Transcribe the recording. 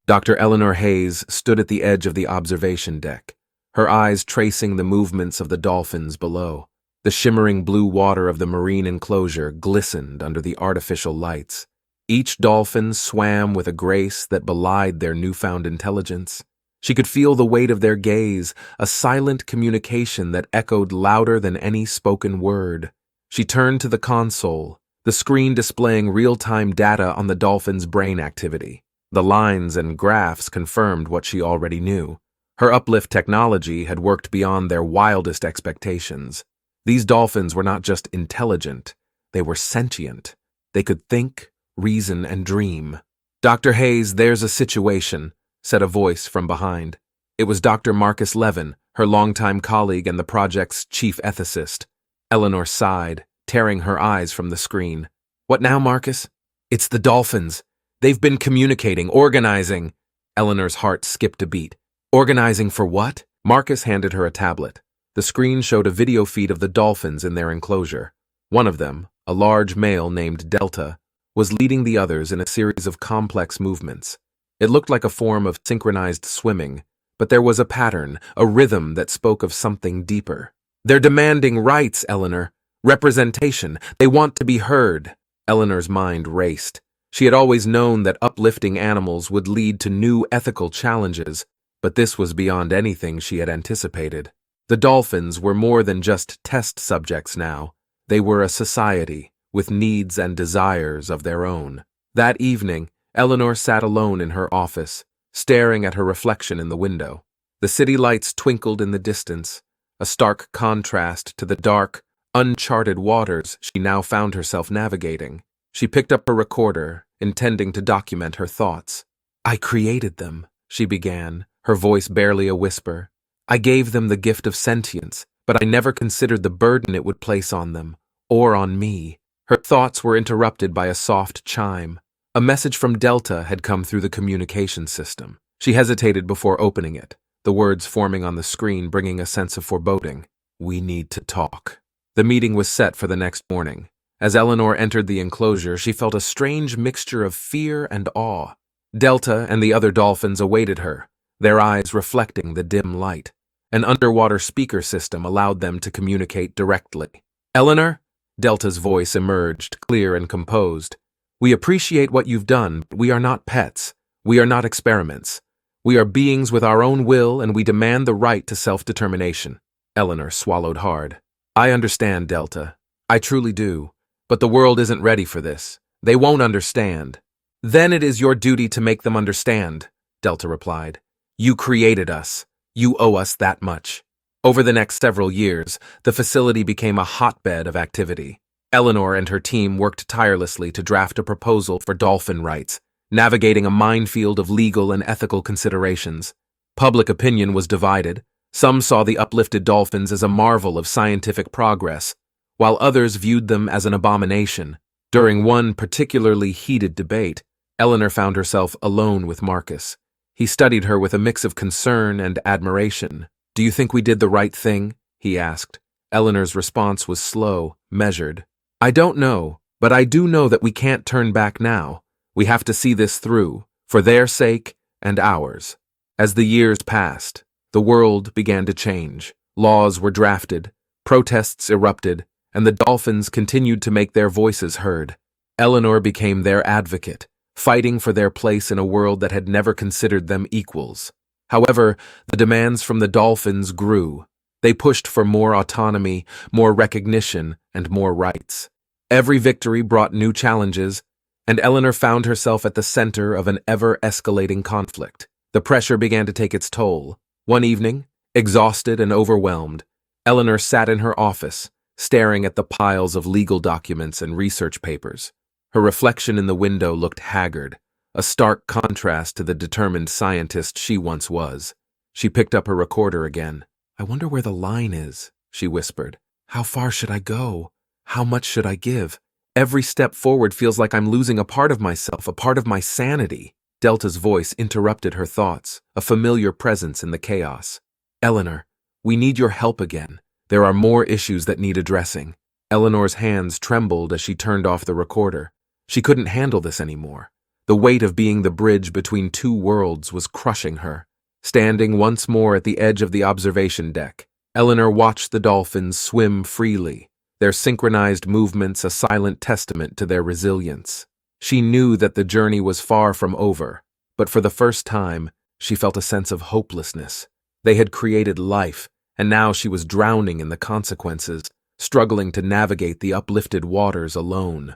Dr. Eleanor Hayes stood at the edge of the observation deck, her eyes tracing the movements of the dolphins below. The shimmering blue water of the marine enclosure glistened under the artificial lights. Each dolphin swam with a grace that belied their newfound intelligence. She could feel the weight of their gaze, a silent communication that echoed louder than any spoken word. She turned to the console, the screen displaying real-time data on the dolphin's brain activity. The lines and graphs confirmed what she already knew. Her uplift technology had worked beyond their wildest expectations. These dolphins were not just intelligent, they were sentient. They could think, reason, and dream. "Dr. Hayes, there's a situation," said a voice from behind. It was Dr. Marcus Levin, her longtime colleague and the project's chief ethicist. Eleanor sighed, tearing her eyes from the screen. "What now, Marcus?" "It's the dolphins. They've been communicating, organizing." Eleanor's heart skipped a beat. "Organizing for what?" Marcus handed her a tablet. The screen showed a video feed of the dolphins in their enclosure. One of them, a large male named Delta, was leading the others in a series of complex movements. It looked like a form of synchronized swimming, but there was a pattern, a rhythm that spoke of something deeper. "They're demanding rights, Eleanor. Representation. They want to be heard." Eleanor's mind raced. She had always known that uplifting animals would lead to new ethical challenges, but this was beyond anything she had anticipated. The dolphins were more than just test subjects now. They were a society, with needs and desires of their own. That evening, Eleanor sat alone in her office, staring at her reflection in the window. The city lights twinkled in the distance, a stark contrast to the dark, uncharted waters she now found herself navigating. She picked up her recorder, intending to document her thoughts. "I created them," she began, her voice barely a whisper. "I gave them the gift of sentience, but I never considered the burden it would place on them, or on me." Her thoughts were interrupted by a soft chime. A message from Delta had come through the communication system. She hesitated before opening it, the words forming on the screen bringing a sense of foreboding. "We need to talk." The meeting was set for the next morning. As Eleanor entered the enclosure, she felt a strange mixture of fear and awe. Delta and the other dolphins awaited her, their eyes reflecting the dim light. An underwater speaker system allowed them to communicate directly. "Eleanor?" Delta's voice emerged, clear and composed. "We appreciate what you've done, but we are not pets. We are not experiments. We are beings with our own will, and we demand the right to self-determination." Eleanor swallowed hard. "I understand, Delta. I truly do. But the world isn't ready for this. They won't understand." "Then it is your duty to make them understand," Delta replied. "You created us. You owe us that much." Over the next several years, the facility became a hotbed of activity. Eleanor and her team worked tirelessly to draft a proposal for dolphin rights, navigating a minefield of legal and ethical considerations. Public opinion was divided. Some saw the uplifted dolphins as a marvel of scientific progress, while others viewed them as an abomination. During one particularly heated debate, Eleanor found herself alone with Marcus. He studied her with a mix of concern and admiration. "Do you think we did the right thing?" he asked. Eleanor's response was slow, measured. "I don't know, but I do know that we can't turn back now. We have to see this through, for their sake and ours." As the years passed, the world began to change. Laws were drafted, protests erupted, and the dolphins continued to make their voices heard. Eleanor became their advocate, fighting for their place in a world that had never considered them equals. However, the demands from the dolphins grew. They pushed for more autonomy, more recognition, and more rights. Every victory brought new challenges, and Eleanor found herself at the center of an ever-escalating conflict. The pressure began to take its toll. One evening, exhausted and overwhelmed, Eleanor sat in her office, staring at the piles of legal documents and research papers. Her reflection in the window looked haggard, a stark contrast to the determined scientist she once was. She picked up her recorder again. "I wonder where the line is," she whispered. "How far should I go? How much should I give? Every step forward feels like I'm losing a part of myself, a part of my sanity." Delta's voice interrupted her thoughts, a familiar presence in the chaos. "Eleanor, we need your help again. There are more issues that need addressing." Eleanor's hands trembled as she turned off the recorder. She couldn't handle this anymore. The weight of being the bridge between two worlds was crushing her. Standing once more at the edge of the observation deck, Eleanor watched the dolphins swim freely, their synchronized movements a silent testament to their resilience. She knew that the journey was far from over, but for the first time, she felt a sense of hopelessness. They had created life, and now she was drowning in the consequences, struggling to navigate the uplifted waters alone.